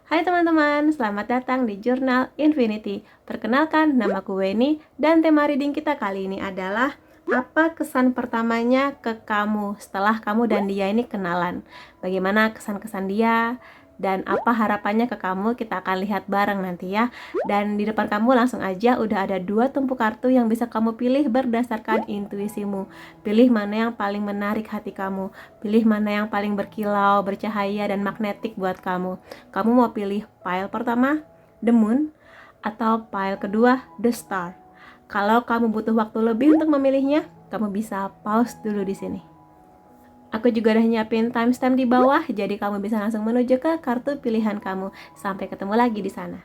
Hai teman-teman, selamat datang di Jurnal Infinity. Perkenalkan, namaku Weni dan tema reading kita kali ini adalah apa kesan pertamanya ke kamu setelah kamu dan dia ini kenalan. Bagaimana kesan-kesan dia dan apa harapannya ke kamu, kita akan lihat bareng nanti ya. Dan di depan kamu langsung aja udah ada 2 tumpuk kartu yang bisa kamu pilih berdasarkan intuisimu. Pilih mana yang paling menarik hati kamu, pilih mana yang paling berkilau, bercahaya dan magnetik buat kamu. Kamu mau pilih pile pertama, The Moon, atau pile kedua, The Star. Kalau kamu butuh waktu lebih untuk memilihnya, kamu bisa pause dulu di sini. Aku juga udah nyiapin timestamp di bawah, jadi kamu bisa langsung menuju ke kartu pilihan kamu. Sampai ketemu lagi di sana.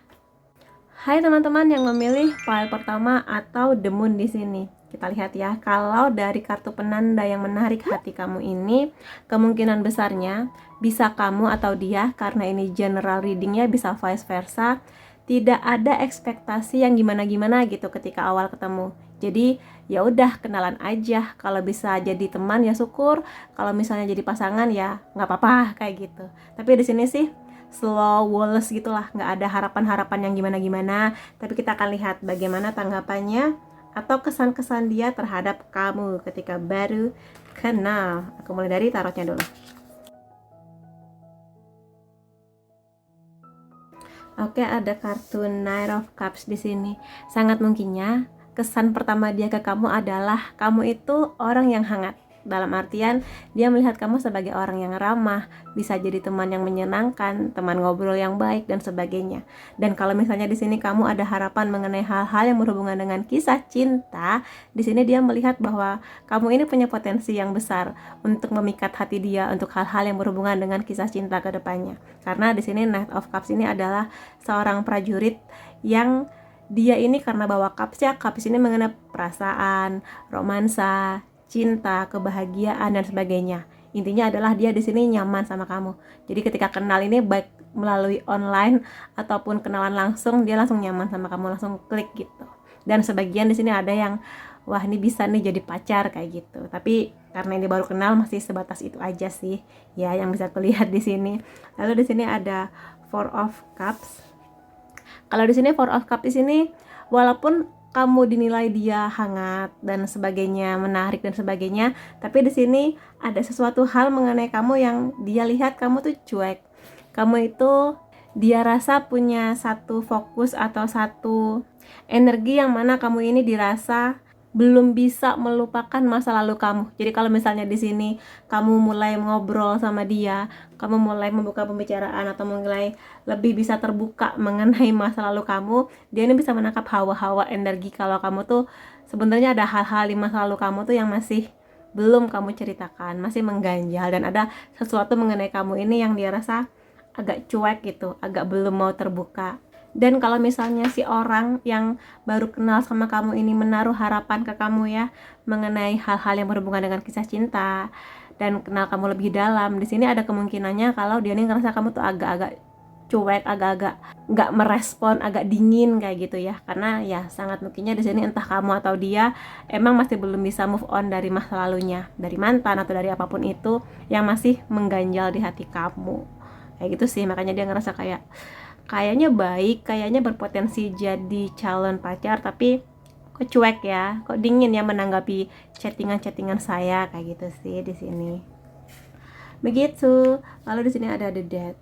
Hai teman-teman yang memilih pile pertama atau The Moon di sini. Kita lihat ya, kalau dari kartu penanda yang menarik hati kamu ini, kemungkinan besarnya bisa kamu atau dia, karena ini general readingnya bisa vice versa, tidak ada ekspektasi yang gimana-gimana gitu ketika awal ketemu. Jadi ya udah kenalan aja. Kalau bisa jadi teman ya syukur. Kalau misalnya jadi pasangan ya nggak apa-apa kayak gitu. Tapi di sini sih slow walls gitulah, nggak ada harapan-harapan yang gimana-gimana. Tapi kita akan lihat bagaimana tanggapannya atau kesan-kesan dia terhadap kamu ketika baru kenal. Aku mulai dari tarotnya dulu. Oke, ada kartu Knight of Cups di sini. Sangat mungkinnya kesan pertama dia ke kamu adalah kamu itu orang yang hangat. Dalam artian dia melihat kamu sebagai orang yang ramah, bisa jadi teman yang menyenangkan, teman ngobrol yang baik dan sebagainya. Dan kalau misalnya di sini kamu ada harapan mengenai hal-hal yang berhubungan dengan kisah cinta, di sini dia melihat bahwa kamu ini punya potensi yang besar untuk memikat hati dia untuk hal-hal yang berhubungan dengan kisah cinta ke depannya. Karena di sini Knight of Cups ini adalah seorang prajurit yang dia ini karena bawa cups ya, cups ini mengenai perasaan, romansa, cinta, kebahagiaan dan sebagainya. Intinya adalah dia di sini nyaman sama kamu. Jadi ketika kenal ini baik melalui online ataupun kenalan langsung, dia langsung nyaman sama kamu, langsung klik gitu. Dan sebagian di sini ada yang wah ini bisa nih jadi pacar kayak gitu. Tapi karena ini baru kenal masih sebatas itu aja sih ya yang bisa kulihat di sini. Lalu di sini ada Four of Cups. Kalau di sini Four of Cups di sini walaupun kamu dinilai dia hangat dan sebagainya, menarik dan sebagainya, tapi di sini ada sesuatu hal mengenai kamu yang dia lihat kamu tuh cuek. Kamu itu dia rasa punya satu fokus atau satu energi yang mana kamu ini dirasa belum bisa melupakan masa lalu kamu. Jadi kalau misalnya di sini kamu mulai ngobrol sama dia, kamu mulai membuka pembicaraan atau mulai lebih bisa terbuka mengenai masa lalu kamu, dia ini bisa menangkap hawa-hawa energi kalau kamu tuh sebenarnya ada hal-hal di masa lalu kamu tuh yang masih belum kamu ceritakan, masih mengganjal, dan ada sesuatu mengenai kamu ini yang dia rasa agak cuek gitu, agak belum mau terbuka. Dan kalau misalnya si orang yang baru kenal sama kamu ini menaruh harapan ke kamu ya mengenai hal-hal yang berhubungan dengan kisah cinta dan kenal kamu lebih dalam, di sini ada kemungkinannya kalau dia ini ngerasa kamu tuh agak-agak cuek, agak-agak nggak merespon, agak dingin kayak gitu ya. Karena ya sangat mungkinnya di sini entah kamu atau dia emang masih belum bisa move on dari masa lalunya, dari mantan atau dari apapun itu yang masih mengganjal di hati kamu. Kayak gitu sih, makanya dia ngerasa kayaknya baik, kayaknya berpotensi jadi calon pacar, tapi kok cuek ya, kok dingin ya menanggapi chattingan saya, kayak gitu sih di sini. Begitu. Lalu di sini ada The Dead,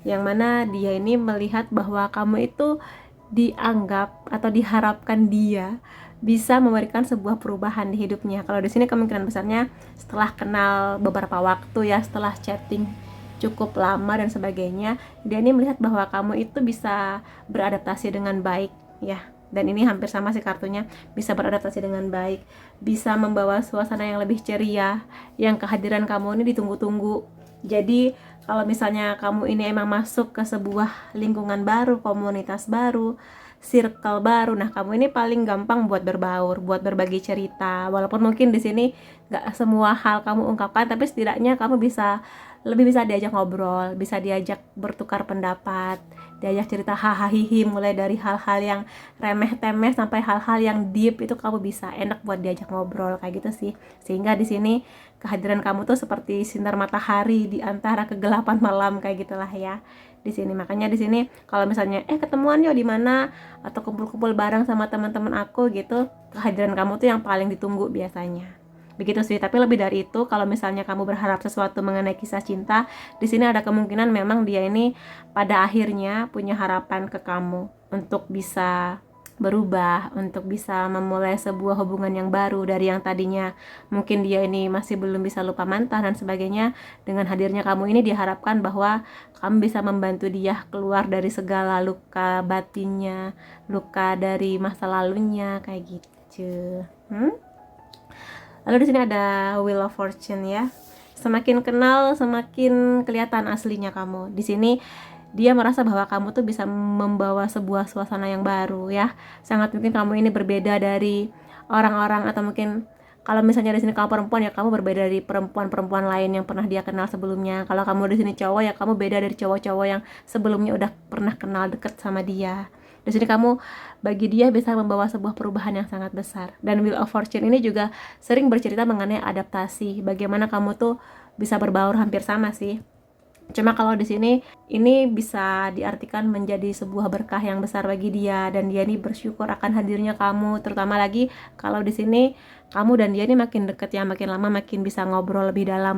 yang mana dia ini melihat bahwa kamu itu dianggap atau diharapkan dia bisa memberikan sebuah perubahan di hidupnya. Kalau di sini kemungkinan besarnya setelah kenal beberapa waktu ya, setelah chatting cukup lama dan sebagainya, dia ini melihat bahwa kamu itu bisa beradaptasi dengan baik ya. Dan ini hampir sama sih kartunya, bisa beradaptasi dengan baik, bisa membawa suasana yang lebih ceria, yang kehadiran kamu ini ditunggu-tunggu. Jadi kalau misalnya kamu ini emang masuk ke sebuah lingkungan baru, komunitas baru, circle baru, nah kamu ini paling gampang buat berbaur, buat berbagi cerita. Walaupun mungkin di sini nggak semua hal kamu ungkapkan, tapi setidaknya kamu bisa lebih bisa diajak ngobrol, bisa diajak bertukar pendapat, diajak cerita hahaha mulai dari hal-hal yang remeh-temeh sampai hal-hal yang deep, itu kamu bisa enak buat diajak ngobrol kayak gitu sih. Sehingga di sini kehadiran kamu tuh seperti sinar matahari di antara kegelapan malam kayak gitulah ya di sini. Makanya di sini kalau misalnya ketemuan yuk di mana atau kumpul-kumpul bareng sama teman-teman aku gitu, kehadiran kamu tuh yang paling ditunggu biasanya. Begitu sih. Tapi lebih dari itu, kalau misalnya kamu berharap sesuatu mengenai kisah cinta, di sini ada kemungkinan memang dia ini pada akhirnya punya harapan ke kamu untuk bisa berubah, untuk bisa memulai sebuah hubungan yang baru dari yang tadinya mungkin dia ini masih belum bisa lupa mantan dan sebagainya. Dengan hadirnya kamu ini diharapkan bahwa kamu bisa membantu dia keluar dari segala luka batinnya, luka dari masa lalunya kayak gitu. Lalu di sini ada Wheel of Fortune ya. Semakin kenal, semakin kelihatan aslinya kamu. Di sini dia merasa bahwa kamu tuh bisa membawa sebuah suasana yang baru ya. Sangat mungkin kamu ini berbeda dari orang-orang, atau mungkin kalau misalnya di sini kamu perempuan ya, kamu berbeda dari perempuan-perempuan lain yang pernah dia kenal sebelumnya. Kalau kamu di sini cowok ya, kamu beda dari cowok-cowok yang sebelumnya udah pernah kenal deket sama dia. Di sini kamu bagi dia bisa membawa sebuah perubahan yang sangat besar. Dan Wheel of Fortune ini juga sering bercerita mengenai adaptasi, bagaimana kamu tuh bisa berbaur, hampir sama sih. Cuma kalau di sini ini bisa diartikan menjadi sebuah berkah yang besar bagi dia, dan dia ini bersyukur akan hadirnya kamu, terutama lagi kalau di sini kamu dan dia ini makin deket ya, makin lama makin bisa ngobrol lebih dalam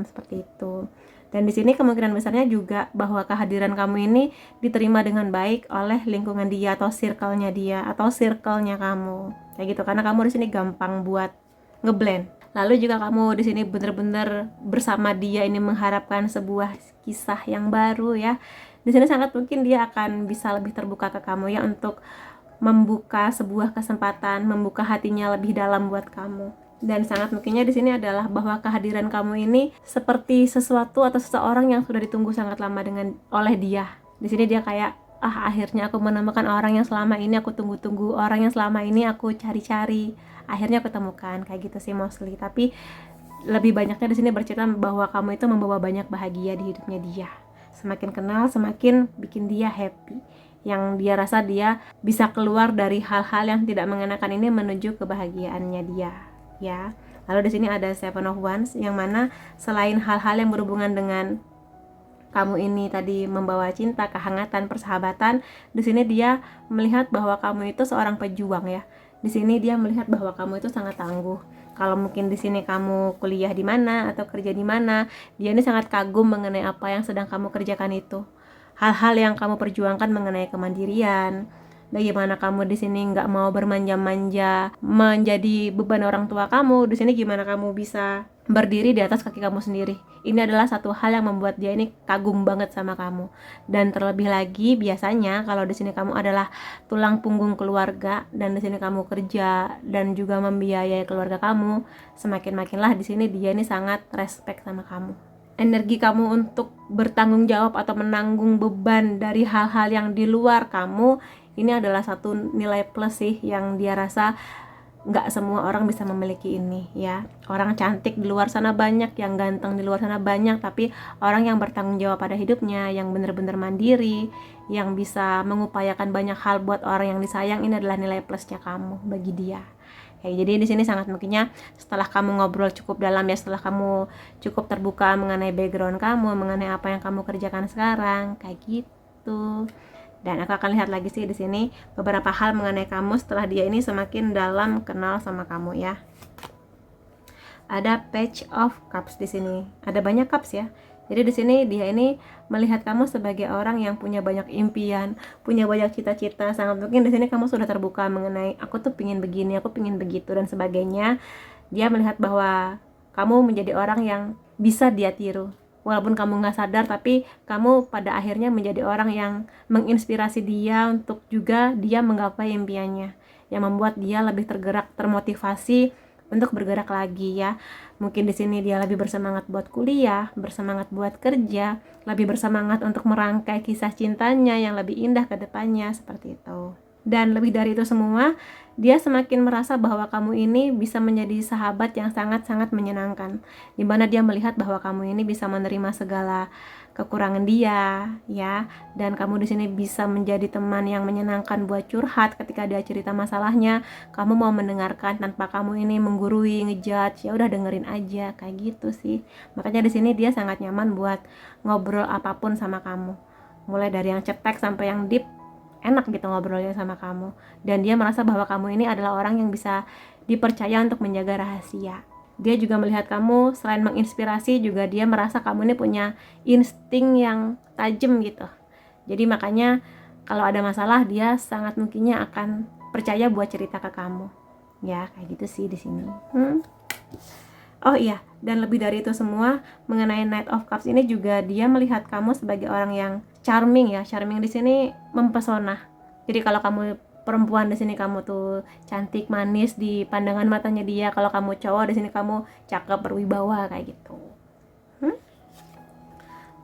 seperti itu. Dan di sini kemungkinan besarnya juga bahwa kehadiran kamu ini diterima dengan baik oleh lingkungan dia atau circle-nya dia atau circle-nya kamu. Kayak gitu, karena kamu di sini gampang buat ngeblend. Lalu juga kamu di sini bener-bener bersama dia ini mengharapkan sebuah kisah yang baru ya. Di sini sangat mungkin dia akan bisa lebih terbuka ke kamu ya, untuk membuka sebuah kesempatan, membuka hatinya lebih dalam buat kamu. Dan sangat mungkinnya di sini adalah bahwa kehadiran kamu ini seperti sesuatu atau seseorang yang sudah ditunggu sangat lama oleh dia. Di sini dia kayak, akhirnya aku menemukan orang yang selama ini aku tunggu-tunggu, orang yang selama ini aku cari-cari. Akhirnya aku temukan, kayak gitu sih mostly. Tapi lebih banyaknya di sini bercerita bahwa kamu itu membawa banyak bahagia di hidupnya dia. Semakin kenal, semakin bikin dia happy. Yang dia rasa dia bisa keluar dari hal-hal yang tidak mengenakan ini menuju kebahagiaannya dia. Ya. Lalu di sini ada Seven of Wands, yang mana selain hal-hal yang berhubungan dengan kamu ini tadi membawa cinta, kehangatan, persahabatan, di sini dia melihat bahwa kamu itu seorang pejuang ya. Di sini dia melihat bahwa kamu itu sangat tangguh. Kalau mungkin di sini kamu kuliah di mana atau kerja di mana, dia ini sangat kagum mengenai apa yang sedang kamu kerjakan itu. Hal-hal yang kamu perjuangkan mengenai kemandirian, bagaimana kamu di sini nggak mau bermanja-manja menjadi beban orang tua kamu. Di sini gimana kamu bisa berdiri di atas kaki kamu sendiri. Ini adalah satu hal yang membuat dia ini kagum banget sama kamu. Dan terlebih lagi biasanya kalau di sini kamu adalah tulang punggung keluarga, dan di sini kamu kerja dan juga membiayai keluarga kamu, semakin-makinlah di sini dia ini sangat respect sama kamu. Energi kamu untuk bertanggung jawab atau menanggung beban dari hal-hal yang di luar kamu, ini adalah satu nilai plus sih yang dia rasa nggak semua orang bisa memiliki ini ya. Orang cantik di luar sana banyak, yang ganteng di luar sana banyak, tapi orang yang bertanggung jawab pada hidupnya, yang benar-benar mandiri, yang bisa mengupayakan banyak hal buat orang yang disayang, ini adalah nilai plusnya kamu bagi dia. Jadi di sini sangat mungkinnya setelah kamu ngobrol cukup dalam ya, setelah kamu cukup terbuka mengenai background kamu, mengenai apa yang kamu kerjakan sekarang, kayak gitu. Dan aku akan lihat lagi sih di sini beberapa hal mengenai kamu setelah dia ini semakin dalam kenal sama kamu ya. Ada Page of Cups di sini. Ada banyak cups ya. Jadi di sini dia ini melihat kamu sebagai orang yang punya banyak impian, punya banyak cita-cita. Sangat mungkin di sini kamu sudah terbuka mengenai aku tuh pingin begini, aku pingin begitu dan sebagainya. Dia melihat bahwa kamu menjadi orang yang bisa dia tiru. Walaupun kamu nggak sadar, tapi kamu pada akhirnya menjadi orang yang menginspirasi dia untuk juga dia menggapai impiannya, yang membuat dia lebih tergerak, termotivasi untuk bergerak lagi ya. Mungkin di sini dia lebih bersemangat buat kuliah, bersemangat buat kerja, lebih bersemangat untuk merangkai kisah cintanya yang lebih indah ke depannya, seperti itu. Dan lebih dari itu semua, dia semakin merasa bahwa kamu ini bisa menjadi sahabat yang sangat-sangat menyenangkan, dimana dia melihat bahwa kamu ini bisa menerima segala kekurangan dia, ya, dan kamu di sini bisa menjadi teman yang menyenangkan buat curhat ketika dia cerita masalahnya. Kamu mau mendengarkan tanpa kamu ini menggurui, ngejudge, ya udah dengerin aja, kayak gitu sih. Makanya di sini dia sangat nyaman buat ngobrol apapun sama kamu, mulai dari yang cetek sampai yang deep, enak gitu ngobrolnya sama kamu. Dan dia merasa bahwa kamu ini adalah orang yang bisa dipercaya untuk menjaga rahasia. Dia juga melihat kamu selain menginspirasi, juga dia merasa kamu ini punya insting yang tajam gitu. Jadi makanya kalau ada masalah, dia sangat mungkinnya akan percaya buat cerita ke kamu. Ya, kayak gitu sih di sini. Oh iya, dan lebih dari itu semua, mengenai Knight of Cups ini juga dia melihat kamu sebagai orang yang charming ya. Charming di sini mempesona. Jadi kalau kamu perempuan, di sini kamu tuh cantik, manis di pandangan matanya dia. Kalau kamu cowok, di sini kamu cakep, berwibawa, kayak gitu.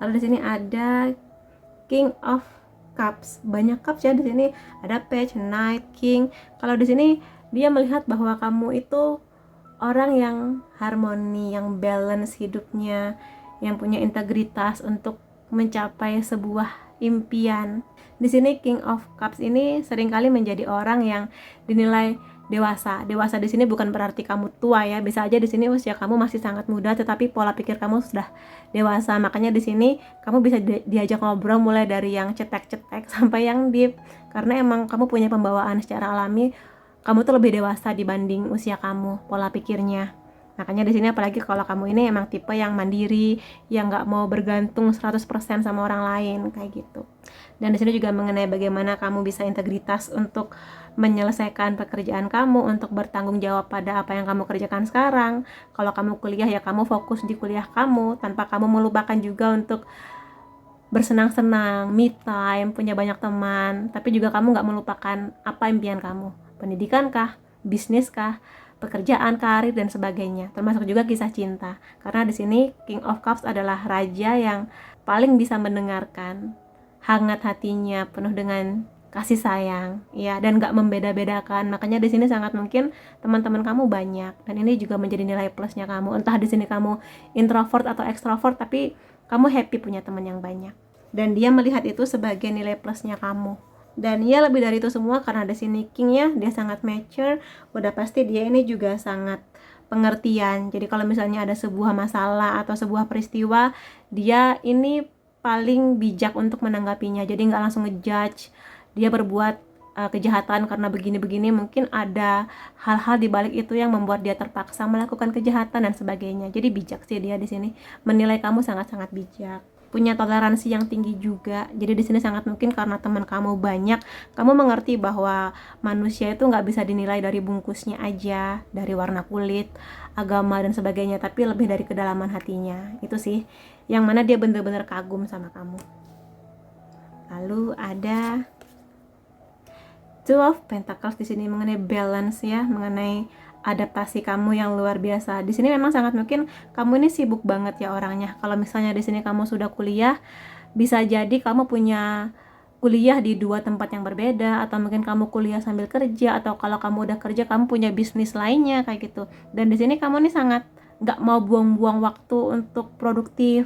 Lalu di sini ada King of Cups. Banyak cups ya di sini. Ada Page, Knight, King. Kalau di sini dia melihat bahwa kamu itu orang yang harmoni, yang balance hidupnya, yang punya integritas untuk mencapai sebuah impian. Di sini King of Cups ini seringkali menjadi orang yang dinilai dewasa. Dewasa di sini bukan berarti kamu tua ya. Bisa aja di sini usia kamu masih sangat muda, tetapi pola pikir kamu sudah dewasa. Makanya di sini kamu bisa diajak ngobrol mulai dari yang cetek-cetek sampai yang deep. Karena emang kamu punya pembawaan secara alami, kamu tuh lebih dewasa dibanding usia kamu, pola pikirnya. Makanya di sini apalagi kalau kamu ini emang tipe yang mandiri, yang nggak mau bergantung 100% sama orang lain, kayak gitu. Dan di sini juga mengenai bagaimana kamu bisa integritas untuk menyelesaikan pekerjaan kamu, untuk bertanggung jawab pada apa yang kamu kerjakan sekarang. Kalau kamu kuliah ya kamu fokus di kuliah kamu, tanpa kamu melupakan juga untuk bersenang-senang, me time, punya banyak teman, tapi juga kamu nggak melupakan apa impian kamu, pendidikan kah, bisnis kah, pekerjaan, karir, dan sebagainya, termasuk juga kisah cinta. Karena di sini King of Cups adalah raja yang paling bisa mendengarkan, hangat hatinya, penuh dengan kasih sayang, ya, dan nggak membeda-bedakan. Makanya di sini sangat mungkin teman-teman kamu banyak, dan ini juga menjadi nilai plusnya kamu. Entah di sini kamu introvert atau extrovert, tapi kamu happy punya teman yang banyak. Dan dia melihat itu sebagai nilai plusnya kamu. Dan ya lebih dari itu semua, karena di sini kingnya dia sangat mature, udah pasti dia ini juga sangat pengertian. Jadi kalau misalnya ada sebuah masalah atau sebuah peristiwa, dia ini paling bijak untuk menanggapinya. Jadi nggak langsung ngejudge dia berbuat kejahatan karena begini-begini. Mungkin ada hal-hal di balik itu yang membuat dia terpaksa melakukan kejahatan dan sebagainya. Jadi bijak sih dia di sini, menilai kamu sangat-sangat bijak, punya toleransi yang tinggi juga. Jadi di sini sangat mungkin karena teman kamu banyak, kamu mengerti bahwa manusia itu nggak bisa dinilai dari bungkusnya aja, dari warna kulit, agama dan sebagainya, tapi lebih dari kedalaman hatinya. Itu sih yang mana dia bener-bener kagum sama kamu. Lalu ada Two of Pentacles di sini mengenai balance ya, mengenai adaptasi kamu yang luar biasa. Di sini memang sangat mungkin kamu ini sibuk banget ya orangnya. Kalau misalnya di sini kamu sudah kuliah, bisa jadi kamu punya kuliah di dua tempat yang berbeda, atau mungkin kamu kuliah sambil kerja, atau kalau kamu udah kerja kamu punya bisnis lainnya kayak gitu. Dan di sini kamu nih sangat nggak mau buang-buang waktu untuk produktif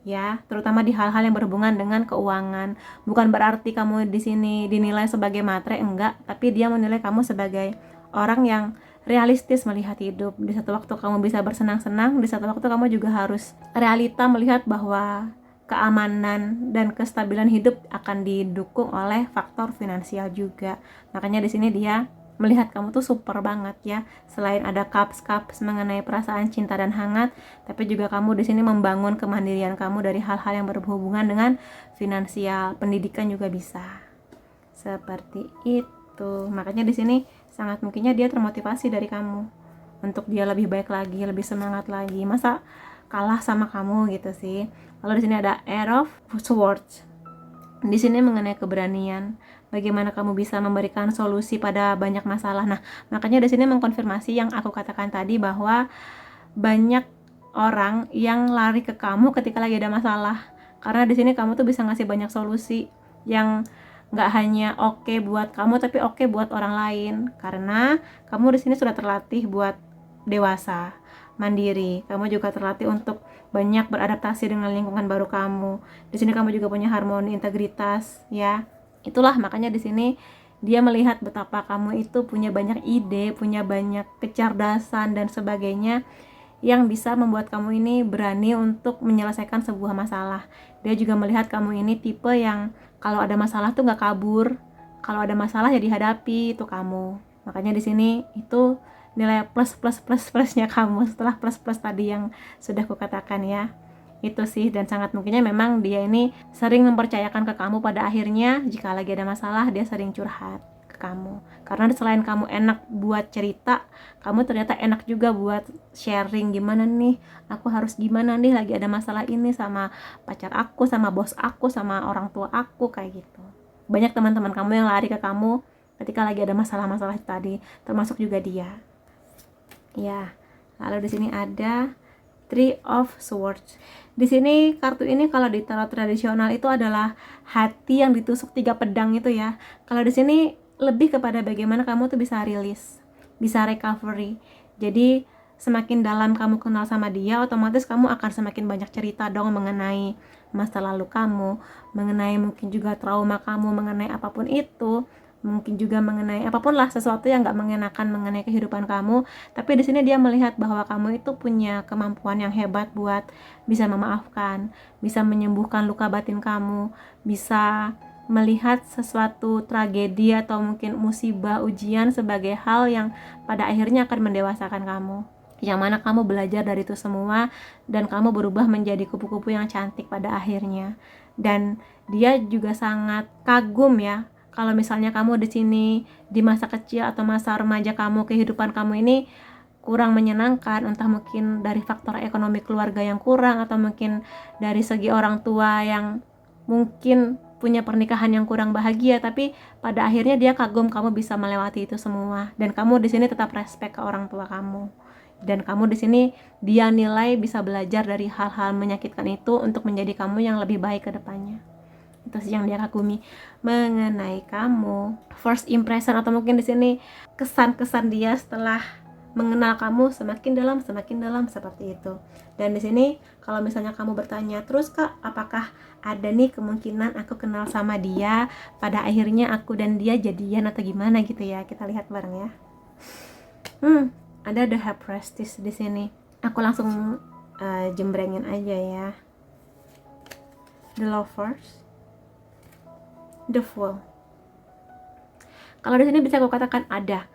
ya, terutama di hal-hal yang berhubungan dengan keuangan. Bukan berarti kamu di sini dinilai sebagai matre, enggak, tapi dia menilai kamu sebagai orang yang realistis melihat hidup. Di satu waktu kamu bisa bersenang-senang, di satu waktu kamu juga harus realita melihat bahwa keamanan dan kestabilan hidup akan didukung oleh faktor finansial juga. Makanya di sini dia melihat kamu tuh super banget ya. Selain ada cups mengenai perasaan cinta dan hangat, tapi juga kamu di sini membangun kemandirian kamu dari hal-hal yang berhubungan dengan finansial, pendidikan juga bisa. Seperti itu. Makanya di sini sangat mungkinnya dia termotivasi dari kamu untuk dia lebih baik lagi, lebih semangat lagi. Masa kalah sama kamu gitu sih. Lalu di sini ada Air of Swords. Di sini mengenai keberanian, bagaimana kamu bisa memberikan solusi pada banyak masalah. Nah, makanya di sini mengkonfirmasi yang aku katakan tadi, bahwa banyak orang yang lari ke kamu ketika lagi ada masalah. Karena di sini kamu tuh bisa ngasih banyak solusi yang nggak hanya oke buat kamu tapi oke buat orang lain, karena kamu di sini sudah terlatih buat dewasa, mandiri. Kamu juga terlatih untuk banyak beradaptasi dengan lingkungan baru kamu. Di sini kamu juga punya harmoni integritas, ya. Itulah makanya di sini dia melihat betapa kamu itu punya banyak ide, punya banyak kecerdasan dan sebagainya yang bisa membuat kamu ini berani untuk menyelesaikan sebuah masalah. Dia juga melihat kamu ini tipe yang kalau ada masalah tuh nggak kabur, kalau ada masalah ya dihadapi, itu kamu. Makanya di sini itu nilai plusnya kamu setelah plus tadi yang sudah kukatakan, ya. Itu sih, dan sangat mungkinnya memang dia ini sering mempercayakan ke kamu. Pada akhirnya jika lagi ada masalah dia sering curhat ke kamu, karena selain kamu enak buat cerita, kamu ternyata enak juga buat sharing, gimana nih aku harus gimana nih lagi ada masalah ini sama pacar aku, sama bos aku, sama orang tua aku, kayak gitu. Banyak teman-teman kamu yang lari ke kamu ketika lagi ada masalah-masalah tadi, termasuk juga dia, ya. Lalu di sini ada Three of Swords. Di sini kartu ini kalau di tarot tradisional itu adalah hati yang ditusuk 3 pedang itu, ya. Kalau di sini lebih kepada bagaimana kamu tuh bisa rilis, bisa recovery. Jadi semakin dalam kamu kenal sama dia, otomatis kamu akan semakin banyak cerita dong mengenai masa lalu kamu, mengenai mungkin juga trauma kamu, mengenai apapun itu, mungkin juga mengenai apapun lah, sesuatu yang gak mengenakan mengenai kehidupan kamu. Tapi di sini dia melihat bahwa kamu itu punya kemampuan yang hebat buat bisa memaafkan, bisa menyembuhkan luka batin kamu, bisa melihat sesuatu tragedi atau mungkin musibah, ujian sebagai hal yang pada akhirnya akan mendewasakan kamu, yang mana kamu belajar dari itu semua dan kamu berubah menjadi kupu-kupu yang cantik pada akhirnya. Dan dia juga sangat kagum, ya, kalau misalnya kamu di sini di masa kecil atau masa remaja kamu, kehidupan kamu ini kurang menyenangkan, entah mungkin dari faktor ekonomi keluarga yang kurang, atau mungkin dari segi orang tua yang mungkin punya pernikahan yang kurang bahagia, tapi pada akhirnya dia kagum kamu bisa melewati itu semua, dan kamu di sini tetap respect ke orang tua kamu, dan kamu di sini dia nilai bisa belajar dari hal-hal menyakitkan itu untuk menjadi kamu yang lebih baik ke depannya. Itu sih yang dia kagumi mengenai kamu. First impression atau mungkin di sini kesan-kesan dia setelah mengenal kamu semakin dalam seperti itu. Dan di sini kalau misalnya kamu bertanya, terus Kak, apakah ada nih kemungkinan aku kenal sama dia, pada akhirnya aku dan dia jadian atau gimana gitu, ya. Kita lihat bareng, ya. Ada The High Priestess di sini. Aku langsung jembrengin aja, ya. The Lovers, The Fool. Kalau di sini bisa aku katakan ada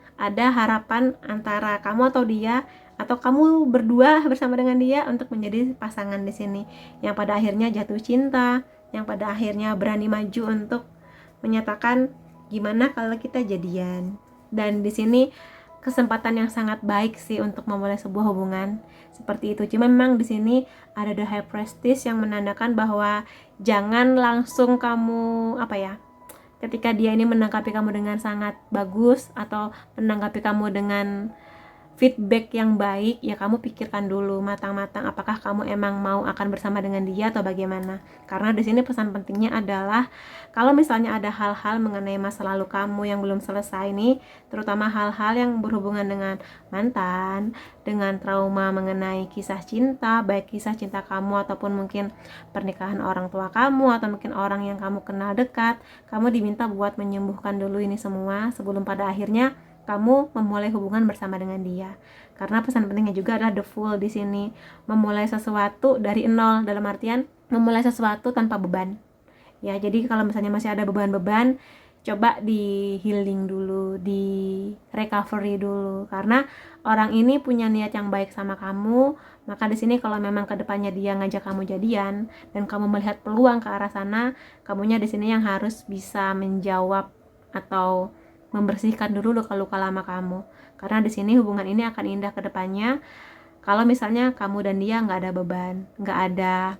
harapan antara kamu atau dia, atau kamu berdua bersama dengan dia untuk menjadi pasangan di sini, yang pada akhirnya jatuh cinta, yang pada akhirnya berani maju untuk menyatakan gimana kalau kita jadian. Dan di sini kesempatan yang sangat baik sih untuk memulai sebuah hubungan seperti itu. Cuma memang di sini ada The High Priestess yang menandakan bahwa jangan langsung kamu ketika dia ini menanggapi kamu dengan sangat bagus atau menanggapi kamu dengan feedback yang baik, ya kamu pikirkan dulu matang-matang apakah kamu emang mau akan bersama dengan dia atau bagaimana. Karena di sini pesan pentingnya adalah kalau misalnya ada hal-hal mengenai masa lalu kamu yang belum selesai nih, terutama hal-hal yang berhubungan dengan mantan, dengan trauma mengenai kisah cinta, baik kisah cinta kamu ataupun mungkin pernikahan orang tua kamu atau mungkin orang yang kamu kenal dekat, kamu diminta buat menyembuhkan dulu ini semua sebelum pada akhirnya kamu memulai hubungan bersama dengan dia. Karena pesan pentingnya juga adalah The Fool di sini, memulai sesuatu dari nol, dalam artian memulai sesuatu tanpa beban. Ya, jadi kalau misalnya masih ada beban-beban, coba di healing dulu, di recovery dulu, karena orang ini punya niat yang baik sama kamu. Maka di sini kalau memang kedepannya dia ngajak kamu jadian dan kamu melihat peluang ke arah sana, kamunya di sini yang harus bisa menjawab atau membersihkan dulu luka-luka lama kamu. Karena di sini hubungan ini akan indah ke depannya kalau misalnya kamu dan dia nggak ada beban, nggak ada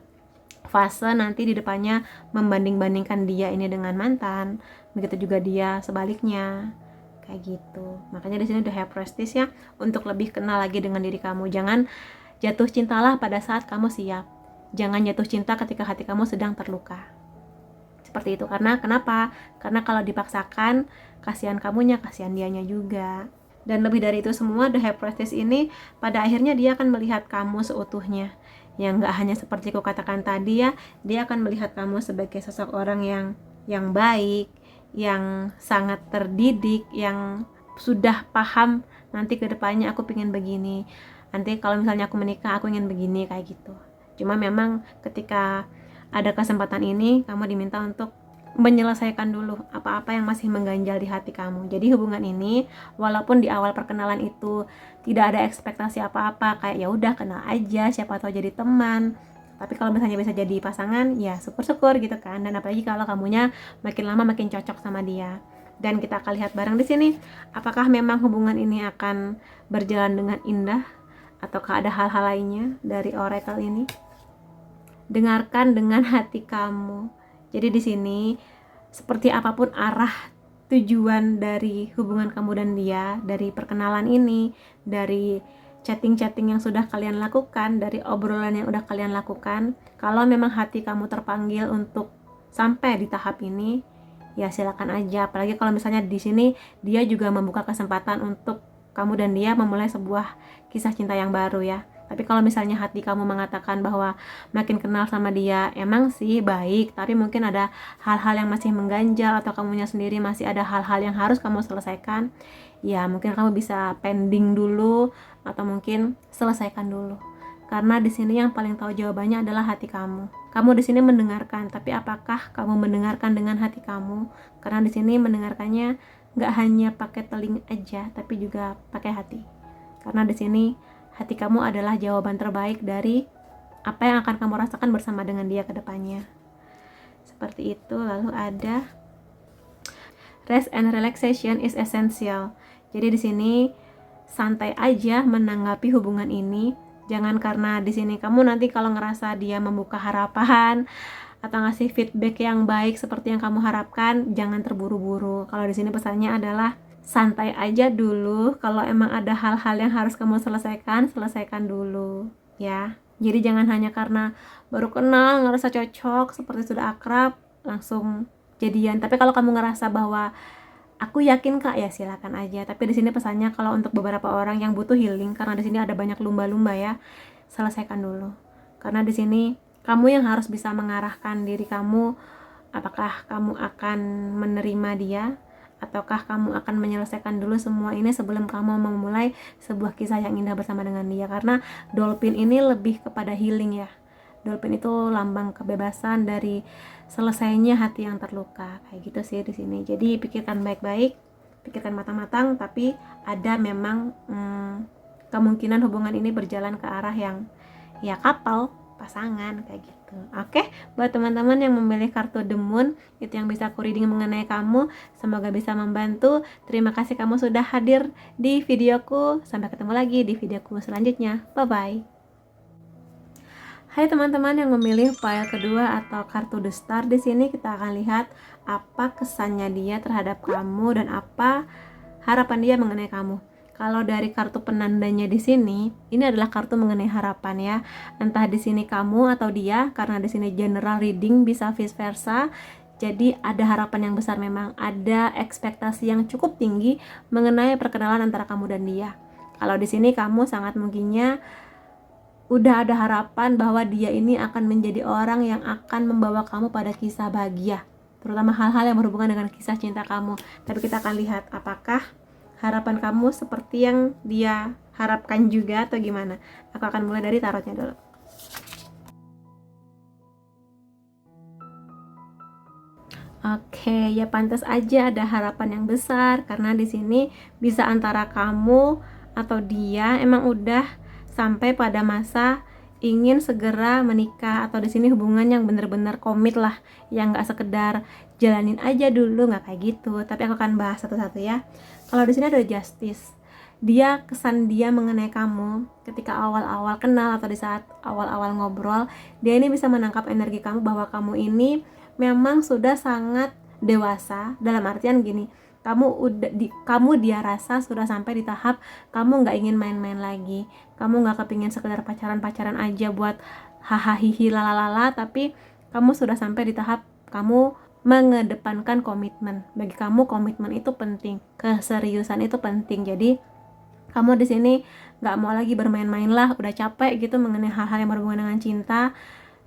fase nanti di depannya membanding-bandingkan dia ini dengan mantan, begitu juga dia sebaliknya, kayak gitu. Makanya di sini The High Priestess, ya, untuk lebih kenal lagi dengan diri kamu. Jangan jatuh cintalah pada saat kamu siap. Jangan jatuh cinta ketika hati kamu sedang terluka. Seperti itu. Karena kenapa? Karena kalau dipaksakan, kasihan kamunya, kasihan dianya juga. Dan lebih dari itu semua, The High Priestess ini pada akhirnya dia akan melihat kamu seutuhnya. Yang gak hanya seperti aku katakan tadi ya, dia akan melihat kamu sebagai sosok orang yang baik, yang sangat terdidik, yang sudah paham nanti ke depannya aku pengen begini. Nanti kalau misalnya aku menikah aku ingin begini, kayak gitu. Cuma memang ketika ada kesempatan ini, kamu diminta untuk menyelesaikan dulu apa-apa yang masih mengganjal di hati kamu. Jadi hubungan ini walaupun di awal perkenalan itu tidak ada ekspektasi apa-apa, kayak ya udah kenal aja, siapa tahu jadi teman. Tapi kalau misalnya bisa jadi pasangan, ya syukur-syukur gitu kan. Dan apalagi kalau kamunya makin lama makin cocok sama dia. Dan kita akan lihat bareng di sini, apakah memang hubungan ini akan berjalan dengan indah ataukah ada hal-hal lainnya dari oracle ini. Dengarkan dengan hati kamu. Jadi di sini seperti apapun arah tujuan dari hubungan kamu dan dia, dari perkenalan ini, dari chatting-chatting yang sudah kalian lakukan, dari obrolan yang udah kalian lakukan, kalau memang hati kamu terpanggil untuk sampai di tahap ini, ya silakan aja. Apalagi kalau misalnya di sini dia juga membuka kesempatan untuk kamu dan dia memulai sebuah kisah cinta yang baru ya. Tapi kalau misalnya hati kamu mengatakan bahwa makin kenal sama dia emang sih baik, tapi mungkin ada hal-hal yang masih mengganjal atau kamunya sendiri masih ada hal-hal yang harus kamu selesaikan, ya mungkin kamu bisa pending dulu atau mungkin selesaikan dulu. Karena di sini yang paling tahu jawabannya adalah hati kamu. Kamu di sini mendengarkan, tapi apakah kamu mendengarkan dengan hati kamu? Karena di sini mendengarkannya nggak hanya pakai telinga aja, tapi juga pakai hati. Karena di sini hati kamu adalah jawaban terbaik dari apa yang akan kamu rasakan bersama dengan dia ke depannya. Seperti itu. Lalu ada rest and relaxation is essential. Jadi di sini santai aja menanggapi hubungan ini. Jangan karena di sini kamu nanti kalau ngerasa dia membuka harapan atau ngasih feedback yang baik seperti yang kamu harapkan, jangan terburu-buru. Kalau di sini pesannya adalah santai aja dulu. Kalau emang ada hal-hal yang harus kamu selesaikan dulu ya. Jadi jangan hanya karena baru kenal ngerasa cocok, seperti sudah akrab langsung jadian. Tapi kalau kamu ngerasa bahwa aku yakin kak, ya silakan aja. Tapi di sini pesannya kalau untuk beberapa orang yang butuh healing, karena di sini ada banyak lumba-lumba ya, selesaikan dulu. Karena di sini kamu yang harus bisa mengarahkan diri kamu, apakah kamu akan menerima dia ataukah kamu akan menyelesaikan dulu semua ini sebelum kamu memulai sebuah kisah yang indah bersama dengan dia. Karena dolphin ini lebih kepada healing ya. Dolphin itu lambang kebebasan dari selesainya hati yang terluka, kayak gitu sih di sini. Jadi pikirkan baik-baik, pikirkan matang-matang, tapi ada memang kemungkinan hubungan ini berjalan ke arah yang ya couple, pasangan, kayak gitu. Oke, buat teman-teman yang memilih kartu The Moon, itu yang bisa aku reading mengenai kamu. Semoga bisa membantu. Terima kasih kamu sudah hadir di videoku. Sampai ketemu lagi di videoku selanjutnya. Bye-bye. Hai teman-teman yang memilih pile kedua atau kartu The Star, di sini kita akan lihat apa kesannya dia terhadap kamu dan apa harapan dia mengenai kamu. Kalau dari kartu penandanya di sini, ini adalah kartu mengenai harapan ya. Entah di sini kamu atau dia, karena di sini general reading, bisa vice versa. Jadi ada harapan yang besar, memang ada ekspektasi yang cukup tinggi mengenai perkenalan antara kamu dan dia. Kalau di sini kamu sangat mungkinnya udah ada harapan bahwa dia ini akan menjadi orang yang akan membawa kamu pada kisah bahagia, terutama hal-hal yang berhubungan dengan kisah cinta kamu. Tapi kita akan lihat apakah harapan kamu seperti yang dia harapkan juga atau gimana. Aku akan mulai dari tarotnya dulu. Oke, ya pantas aja ada harapan yang besar karena di sini bisa antara kamu atau dia emang udah sampai pada masa ingin segera menikah, atau di sini hubungan yang bener-bener komit lah, yang nggak sekedar jalanin aja dulu, nggak kayak gitu. Tapi aku akan bahas satu-satu ya. Kalau di sini ada Justice. Kesan dia mengenai kamu ketika awal-awal kenal atau di saat awal-awal ngobrol, dia ini bisa menangkap energi kamu bahwa kamu ini memang sudah sangat dewasa, dalam artian gini, kamu dia rasa sudah sampai di tahap kamu nggak ingin main-main lagi, kamu nggak kepingin sekedar pacaran aja buat hahaha lalala, tapi kamu sudah sampai di tahap kamu mengedepankan komitmen. Bagi kamu komitmen itu penting, keseriusan itu penting. Jadi kamu di sini nggak mau lagi bermain-main lah, udah capek gitu mengenai hal-hal yang berhubungan dengan cinta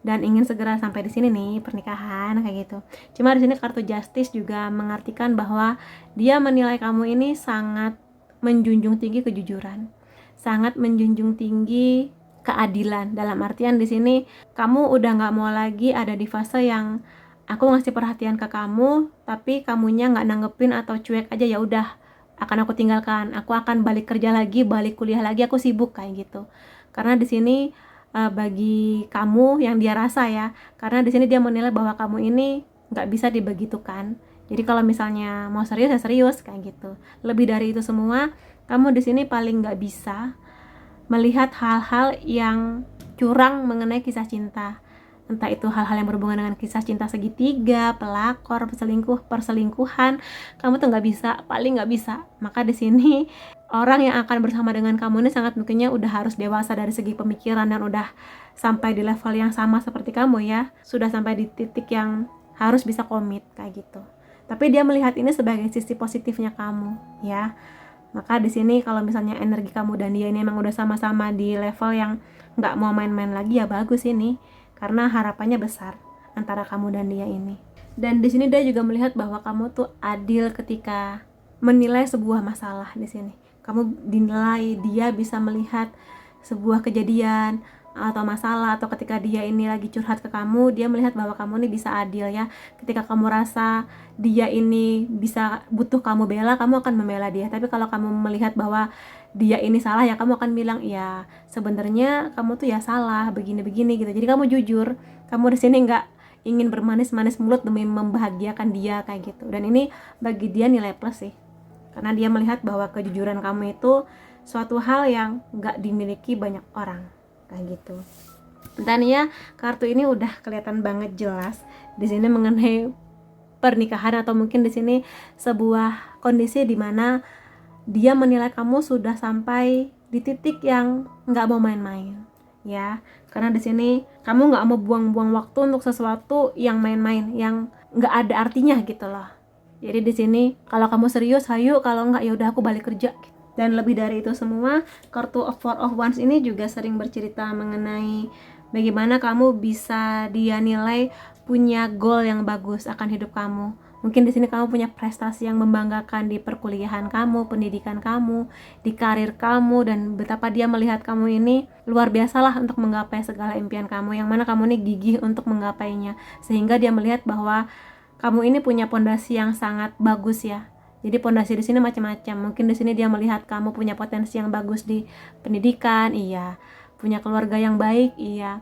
dan ingin segera sampai di sini nih pernikahan kayak gitu. Cuma di sini kartu Justice juga mengartikan bahwa dia menilai kamu ini sangat menjunjung tinggi kejujuran, sangat menjunjung tinggi keadilan. Dalam artian di sini kamu udah nggak mau lagi ada di fase yang aku ngasih perhatian ke kamu tapi kamunya nggak nanggepin atau cuek aja, ya udah akan aku tinggalkan, aku akan balik kerja lagi, balik kuliah lagi, aku sibuk kayak gitu. Karena di sini bagi kamu yang dia rasa ya, karena di sini dia menilai bahwa kamu ini nggak bisa dibegitukan. Jadi kalau misalnya mau serius ya serius kayak gitu. Lebih dari itu semua, kamu di sini paling nggak bisa melihat hal-hal yang curang mengenai kisah cinta. Entah itu hal-hal yang berhubungan dengan kisah cinta segitiga, pelakor, perselingkuhan, kamu tuh nggak bisa, paling nggak bisa. Maka di sini orang yang akan bersama dengan kamu ini sangat mungkinnya udah harus dewasa dari segi pemikiran dan udah sampai di level yang sama seperti kamu ya, sudah sampai di titik yang harus bisa komit kayak gitu. Tapi dia melihat ini sebagai sisi positifnya kamu ya. Maka di sini kalau misalnya energi kamu dan dia ini emang udah sama-sama di level yang nggak mau main-main lagi, ya bagus ini. Karena harapannya besar antara kamu dan dia ini. Dan di sini dia juga melihat bahwa kamu tuh adil ketika menilai sebuah masalah di sini. Kamu dinilai, dia bisa melihat sebuah kejadian atau masalah, atau ketika dia ini lagi curhat ke kamu, dia melihat bahwa kamu ini bisa adil ya. Ketika kamu rasa dia ini bisa butuh kamu bela, kamu akan membela dia. Tapi kalau kamu melihat bahwa dia ini salah, ya kamu akan bilang ya sebenarnya kamu tuh ya salah begini-begini gitu. Jadi kamu jujur, kamu di sini nggak ingin bermanis-manis mulut demi membahagiakan dia kayak gitu. Dan ini bagi dia nilai plus sih, karena dia melihat bahwa kejujuran kamu itu suatu hal yang nggak dimiliki banyak orang kayak gitu. Dan ya kartu ini udah kelihatan banget jelas di sini mengenai pernikahan, atau mungkin di sini sebuah kondisi di mana dia menilai kamu sudah sampai di titik yang nggak mau main-main ya. Karena di sini kamu nggak mau buang-buang waktu untuk sesuatu yang main-main, yang nggak ada artinya gitu loh. Jadi di sini kalau kamu serius hayu, kalau nggak ya udah aku balik kerja. Dan lebih dari itu semua, kartu Four of Wands ini juga sering bercerita mengenai bagaimana kamu bisa dia nilai punya goal yang bagus akan hidup kamu. Mungkin di sini kamu punya prestasi yang membanggakan di perkuliahan kamu, pendidikan kamu, di karir kamu, dan betapa dia melihat kamu ini luar biasalah untuk menggapai segala impian kamu, yang mana kamu ini gigih untuk menggapainya. Sehingga dia melihat bahwa kamu ini punya pondasi yang sangat bagus ya. Jadi pondasi di sini macam-macam. Mungkin di sini dia melihat kamu punya potensi yang bagus di pendidikan, iya. Punya keluarga yang baik, iya.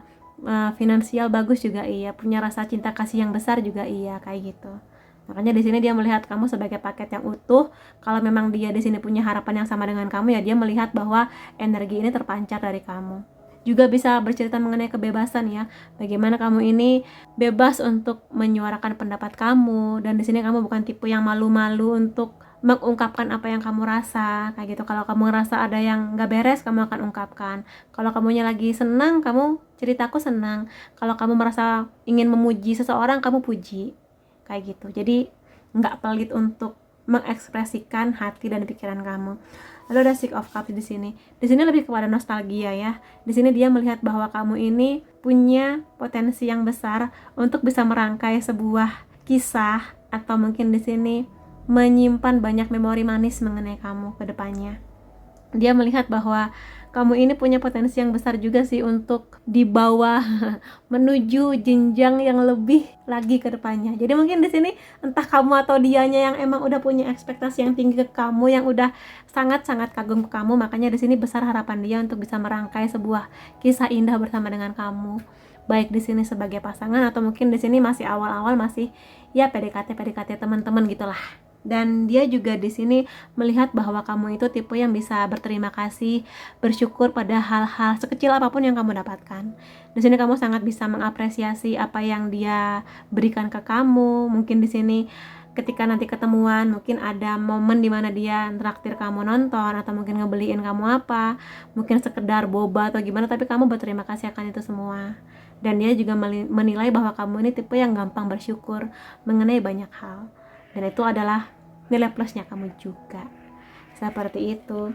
Finansial bagus juga, iya. Punya rasa cinta kasih yang besar juga, iya, kayak gitu. Makanya di sini dia melihat kamu sebagai paket yang utuh. Kalau memang dia di sini punya harapan yang sama dengan kamu, ya dia melihat bahwa energi ini terpancar dari kamu. Juga bisa bercerita mengenai kebebasan ya. Bagaimana kamu ini bebas untuk menyuarakan pendapat kamu, dan di sini kamu bukan tipe yang malu-malu untuk mengungkapkan apa yang kamu rasa kayak gitu. Kalau kamu ngerasa ada yang nggak beres, kamu akan ungkapkan. Kalau kamunya lagi senang, kamu cerita aku senang. Kalau kamu merasa ingin memuji seseorang, kamu puji kayak gitu. Jadi nggak pelit untuk mengekspresikan hati dan pikiran kamu. Lalu ada Six of Cups di sini. Di sini lebih kepada nostalgia ya. Di sini dia melihat bahwa kamu ini punya potensi yang besar untuk bisa merangkai sebuah kisah, atau mungkin di sini menyimpan banyak memori manis mengenai kamu ke depannya. Dia melihat bahwa kamu ini punya potensi yang besar juga sih untuk dibawa menuju jenjang yang lebih lagi ke depannya. Jadi mungkin di sini entah kamu atau dianya yang emang udah punya ekspektasi yang tinggi ke kamu, yang udah sangat-sangat kagum ke kamu, makanya di sini besar harapan dia untuk bisa merangkai sebuah kisah indah bersama dengan kamu. Baik di sini sebagai pasangan, atau mungkin di sini masih awal-awal, masih ya PDKT teman-teman gitulah. Dan dia juga di sini melihat bahwa kamu itu tipe yang bisa berterima kasih, bersyukur pada hal-hal sekecil apapun yang kamu dapatkan. Di sini kamu sangat bisa mengapresiasi apa yang dia berikan ke kamu. Mungkin di sini ketika nanti ketemuan, mungkin ada momen dimana dia traktir kamu nonton, atau mungkin ngebeliin kamu apa, mungkin sekedar boba atau gimana, tapi kamu berterima kasih akan itu semua. Dan dia juga menilai bahwa kamu ini tipe yang gampang bersyukur mengenai banyak hal. Dan itu adalah nilai plusnya kamu juga. Seperti itu.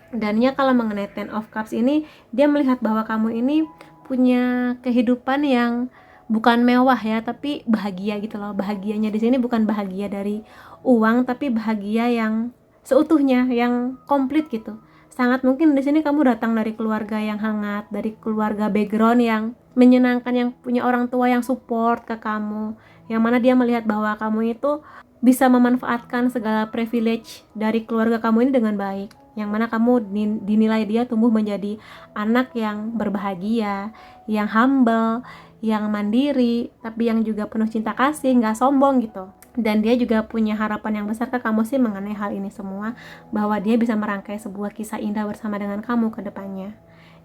Dan ya kalau mengenai Ten of Cups ini, dia melihat bahwa kamu ini punya kehidupan yang bukan mewah ya, tapi bahagia gitu loh. Bahagianya di sini bukan bahagia dari uang, tapi bahagia yang seutuhnya, yang komplit gitu. Sangat mungkin di sini kamu datang dari keluarga yang hangat, dari keluarga background yang menyenangkan, yang punya orang tua yang support ke kamu, yang mana dia melihat bahwa kamu itu bisa memanfaatkan segala privilege dari keluarga kamu ini dengan baik, yang mana kamu dinilai dia tumbuh menjadi anak yang berbahagia, yang humble, yang mandiri, tapi yang juga penuh cinta kasih, nggak sombong gitu. Dan dia juga punya harapan yang besar ke kamu sih mengenai hal ini semua, bahwa dia bisa merangkai sebuah kisah indah bersama dengan kamu ke depannya.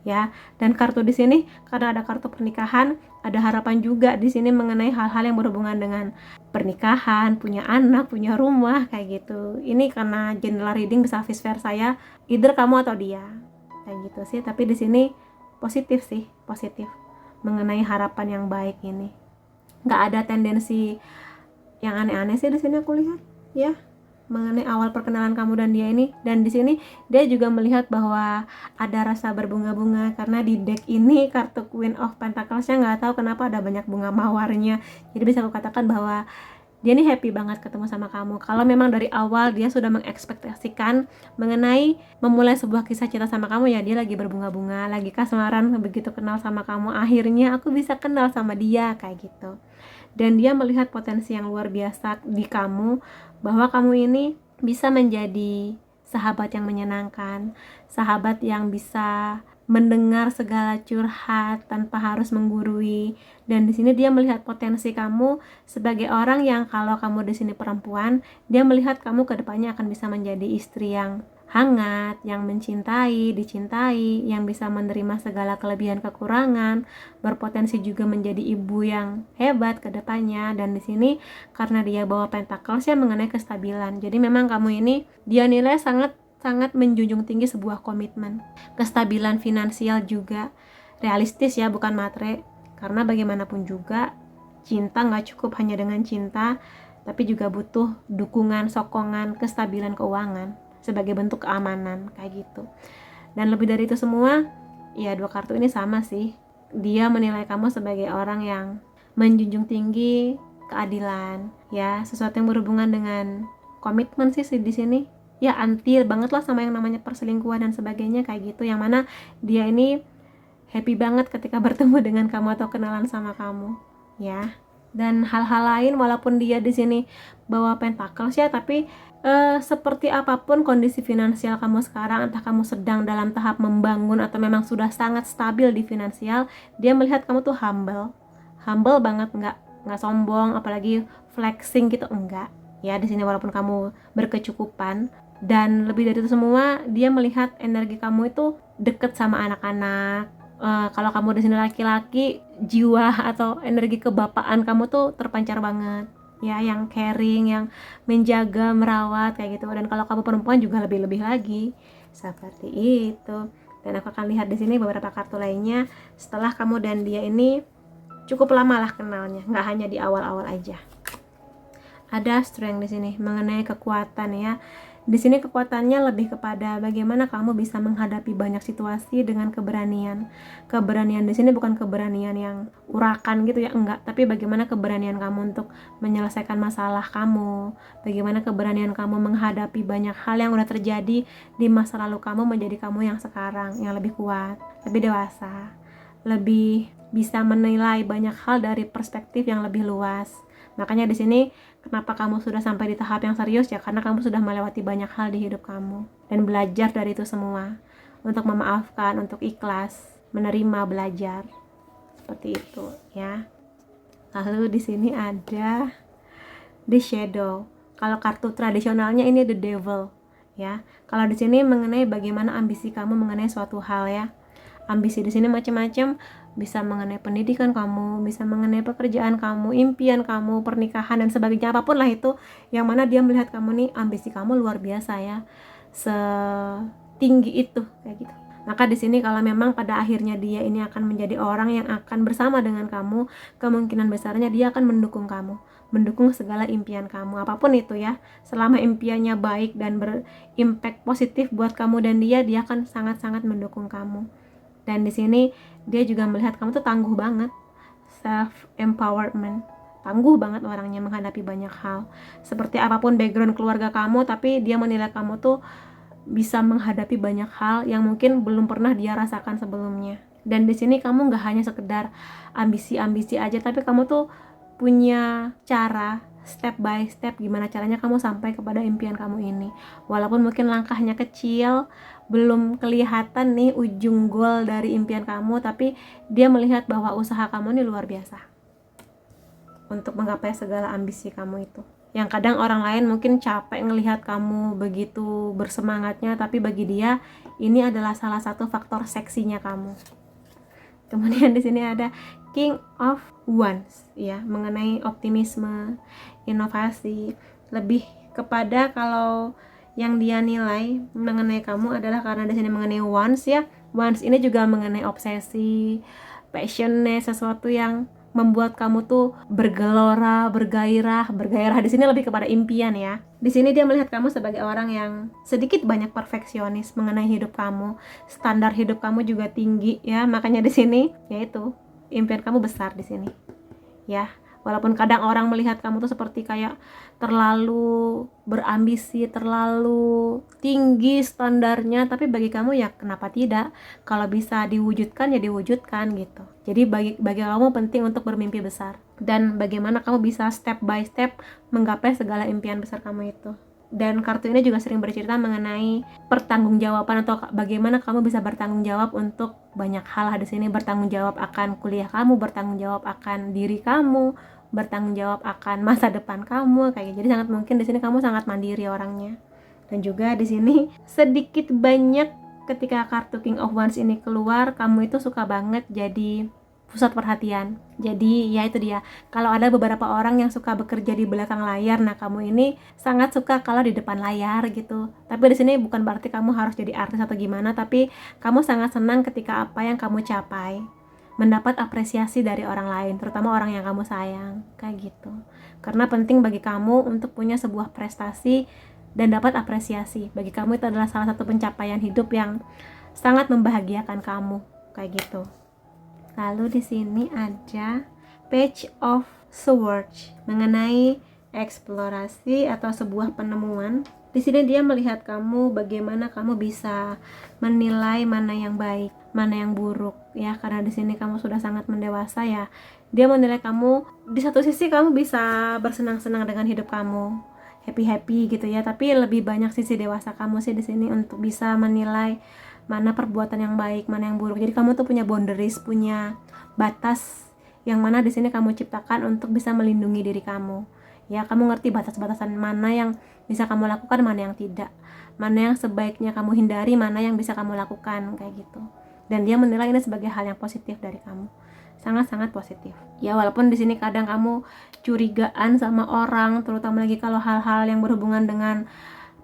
Ya, dan kartu di sini karena ada kartu pernikahan, ada harapan juga di sini mengenai hal-hal yang berhubungan dengan pernikahan, punya anak, punya rumah kayak gitu. Ini karena general reading bisa vice versa ya, either kamu atau dia. Kayak gitu sih, tapi di sini positif sih, positif mengenai harapan yang baik ini. Nggak ada tendensi yang aneh-aneh sih di sini aku lihat, ya. Mengenai awal perkenalan kamu dan dia ini. Dan di sini dia juga melihat bahwa ada rasa berbunga-bunga, karena di deck ini kartu Queen of Pentacles-nya nggak tahu kenapa ada banyak bunga mawarnya. Jadi bisa aku katakan bahwa dia ini happy banget ketemu sama kamu. Kalau memang dari awal dia sudah mengekspektasikan mengenai memulai sebuah kisah cinta sama kamu, ya dia lagi berbunga-bunga, lagi kasmaran begitu kenal sama kamu. Akhirnya aku bisa kenal sama dia kayak gitu. Dan dia melihat potensi yang luar biasa di kamu, bahwa kamu ini bisa menjadi sahabat yang menyenangkan, sahabat yang bisa mendengar segala curhat tanpa harus menggurui. Dan di sini dia melihat potensi kamu sebagai orang yang, kalau kamu di sini perempuan, dia melihat kamu ke depannya akan bisa menjadi istri yang hangat, yang mencintai, dicintai, yang bisa menerima segala kelebihan kekurangan, berpotensi juga menjadi ibu yang hebat ke depannya. Dan di sini karena dia bawa pentacles ya, mengenai kestabilan. Jadi memang kamu ini dia nilai sangat menjunjung tinggi sebuah komitmen, kestabilan finansial juga, realistis ya, bukan matre. Karena bagaimanapun juga cinta nggak cukup hanya dengan cinta, tapi juga butuh dukungan, sokongan, kestabilan keuangan sebagai bentuk keamanan kayak gitu. Dan lebih dari itu semua, ya dua kartu ini sama sih. Dia menilai kamu sebagai orang yang menjunjung tinggi keadilan, ya, sesuatu yang berhubungan dengan komitmen sih di sini. Ya anti banget lah sama yang namanya perselingkuhan dan sebagainya kayak gitu. Yang mana dia ini happy banget ketika bertemu dengan kamu atau kenalan sama kamu, ya. Dan hal-hal lain, walaupun dia di sini bawa pentacles ya, tapi seperti apapun kondisi finansial kamu sekarang, entah kamu sedang dalam tahap membangun atau memang sudah sangat stabil di finansial, dia melihat kamu tuh humble banget, nggak sombong, apalagi flexing gitu, enggak. Ya di sini walaupun kamu berkecukupan, dan lebih dari itu semua, dia melihat energi kamu itu deket sama anak-anak. Kalau kamu di sini laki-laki, jiwa atau energi kebapaan kamu tuh terpancar banget. Ya, yang caring, yang menjaga, merawat kayak gitu. Dan kalau kamu perempuan juga lebih-lebih lagi seperti itu. Dan aku akan lihat di sini beberapa kartu lainnya setelah kamu dan dia ini cukup lama lah kenalnya, nggak hanya di awal-awal aja. Ada strength di sini mengenai kekuatan ya. Di sini kekuatannya lebih kepada bagaimana kamu bisa menghadapi banyak situasi dengan keberanian. Keberanian di sini bukan keberanian yang urakan gitu ya, enggak, tapi bagaimana keberanian kamu untuk menyelesaikan masalah kamu. Bagaimana keberanian kamu menghadapi banyak hal yang udah terjadi di masa lalu kamu menjadi kamu yang sekarang, yang lebih kuat, lebih dewasa, lebih bisa menilai banyak hal dari perspektif yang lebih luas. Makanya di sini kenapa kamu sudah sampai di tahap yang serius ya, karena kamu sudah melewati banyak hal di hidup kamu dan belajar dari itu semua, untuk memaafkan, untuk ikhlas, menerima, belajar seperti itu ya. Lalu di sini ada The Shadow. Kalau kartu tradisionalnya ini The Devil ya. Kalau di sini mengenai bagaimana ambisi kamu mengenai suatu hal ya. Ambisi di sini macam-macam, bisa mengenai pendidikan kamu, bisa mengenai pekerjaan kamu, impian kamu, pernikahan dan sebagainya, apapun lah itu, yang mana dia melihat kamu nih ambisi kamu luar biasa ya, setinggi itu kayak gitu. Maka di sini kalau memang pada akhirnya dia ini akan menjadi orang yang akan bersama dengan kamu, kemungkinan besarnya dia akan mendukung kamu, mendukung segala impian kamu, apapun itu ya. Selama impiannya baik dan berimpact positif buat kamu dan dia akan sangat-sangat mendukung kamu. Dan di sini dia juga melihat kamu tuh tangguh banget, self empowerment, tangguh banget orangnya menghadapi banyak hal. Seperti apapun background keluarga kamu, tapi dia menilai kamu tuh bisa menghadapi banyak hal yang mungkin belum pernah dia rasakan sebelumnya. Dan di sini kamu nggak hanya sekedar ambisi-ambisi aja, tapi kamu tuh punya cara step by step gimana caranya kamu sampai kepada impian kamu ini. Walaupun mungkin langkahnya kecil, belum kelihatan nih ujung goal dari impian kamu, tapi dia melihat bahwa usaha kamu ini luar biasa untuk menggapai segala ambisi kamu itu. Yang kadang orang lain mungkin capek ngelihat kamu begitu bersemangatnya, tapi bagi dia ini adalah salah satu faktor seksinya kamu. Kemudian di sini ada King of Wands ya, mengenai optimisme, inovasi, lebih kepada kalau yang dia nilai mengenai kamu adalah karena di sini mengenai Wands ya. Wands ini juga mengenai obsesi, passionate, sesuatu yang membuat kamu tuh bergelora, bergairah di sini lebih kepada impian ya. Di sini dia melihat kamu sebagai orang yang sedikit banyak perfeksionis mengenai hidup kamu. Standar hidup kamu juga tinggi ya. Makanya di sini yaitu impian kamu besar di sini. Ya, walaupun kadang orang melihat kamu tuh seperti kayak terlalu berambisi, terlalu tinggi standarnya, tapi bagi kamu ya kenapa tidak? Kalau bisa diwujudkan ya diwujudkan gitu. Jadi bagi kamu penting untuk bermimpi besar, dan bagaimana kamu bisa step by step menggapai segala impian besar kamu itu. Dan kartu ini juga sering bercerita mengenai pertanggungjawaban atau bagaimana kamu bisa bertanggung jawab untuk banyak hal. Di sini bertanggung jawab akan kuliah kamu, bertanggung jawab akan diri kamu, bertanggung jawab akan masa depan kamu kayak gitu. Jadi sangat mungkin di sini kamu sangat mandiri orangnya. Dan juga di sini sedikit banyak ketika kartu King of Wands ini keluar, kamu itu suka banget jadi pusat perhatian. Jadi ya itu dia, kalau ada beberapa orang yang suka bekerja di belakang layar, nah kamu ini sangat suka kalau di depan layar gitu. Tapi di sini bukan berarti kamu harus jadi artis atau gimana, tapi kamu sangat senang ketika apa yang kamu capai mendapat apresiasi dari orang lain, terutama orang yang kamu sayang, kayak gitu. Karena penting bagi kamu untuk punya sebuah prestasi dan dapat apresiasi. Bagi kamu itu adalah salah satu pencapaian hidup yang sangat membahagiakan kamu, kayak gitu. Lalu di sini ada Page of Swords mengenai eksplorasi atau sebuah penemuan. Di sini dia melihat kamu bagaimana kamu bisa menilai mana yang baik, mana yang buruk ya, karena di sini kamu sudah sangat mendewasa ya. Dia menilai kamu, di satu sisi kamu bisa bersenang-senang dengan hidup kamu, happy gitu ya, tapi lebih banyak sisi dewasa kamu sih di sini untuk bisa menilai mana perbuatan yang baik, mana yang buruk. Jadi kamu tuh punya boundaries, punya batas yang mana di sini kamu ciptakan untuk bisa melindungi diri kamu. Ya, kamu ngerti batas-batasan mana yang bisa kamu lakukan, mana yang tidak. Mana yang sebaiknya kamu hindari, mana yang bisa kamu lakukan, kayak gitu. Dan dia menilai ini sebagai hal yang positif dari kamu. Sangat-sangat positif. Ya, walaupun di sini kadang kamu curigaan sama orang, terutama lagi kalau hal-hal yang berhubungan dengan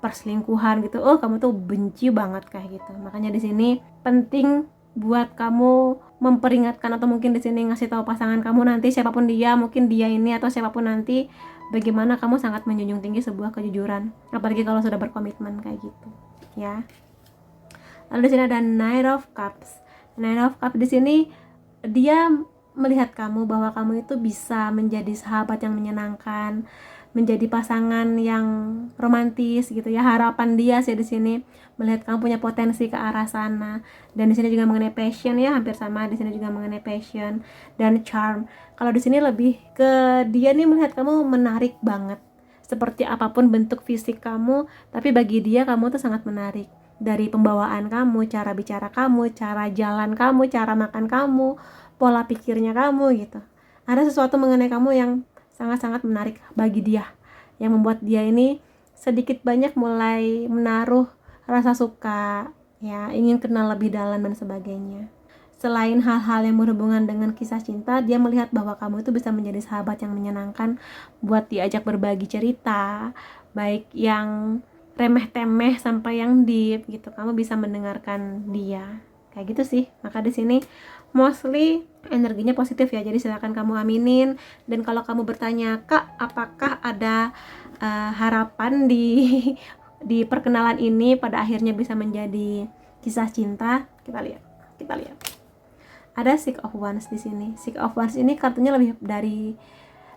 perselingkuhan gitu, kamu tuh benci banget kayak gitu. Makanya di sini penting buat kamu memperingatkan atau mungkin di sini ngasih tahu pasangan kamu nanti, siapapun dia, mungkin dia ini atau siapapun nanti, bagaimana kamu sangat menjunjung tinggi sebuah kejujuran, apalagi kalau sudah berkomitmen kayak gitu ya. Lalu di sini ada Knight of Cups. Knight of Cups di sini dia melihat kamu bahwa kamu itu bisa menjadi sahabat yang menyenangkan, menjadi pasangan yang romantis gitu ya. Harapan dia sih di sini melihat kamu punya potensi ke arah sana. Dan di sini juga mengenai passion ya, hampir sama. Di sini juga mengenai passion dan charm. Kalau di sini lebih ke dia nih melihat kamu menarik banget. Seperti apapun bentuk fisik kamu, tapi bagi dia kamu tuh sangat menarik. Dari pembawaan kamu, cara bicara kamu, cara jalan kamu, cara makan kamu, pola pikirnya kamu gitu. Ada sesuatu mengenai kamu yang sangat-sangat menarik bagi dia, yang membuat dia ini sedikit banyak mulai menaruh rasa suka ya, ingin kenal lebih dalam dan sebagainya. Selain hal-hal yang berhubungan dengan kisah cinta, dia melihat bahwa kamu itu bisa menjadi sahabat yang menyenangkan buat diajak berbagi cerita, baik yang remeh-temeh sampai yang deep gitu. Kamu bisa mendengarkan dia kayak gitu sih. Maka di sini mostly energinya positif ya, jadi silakan kamu aminin. Dan kalau kamu bertanya, Kak, apakah ada harapan di di perkenalan ini pada akhirnya bisa menjadi kisah cinta, kita lihat ada Six of Wands di sini. Six of Wands ini kartunya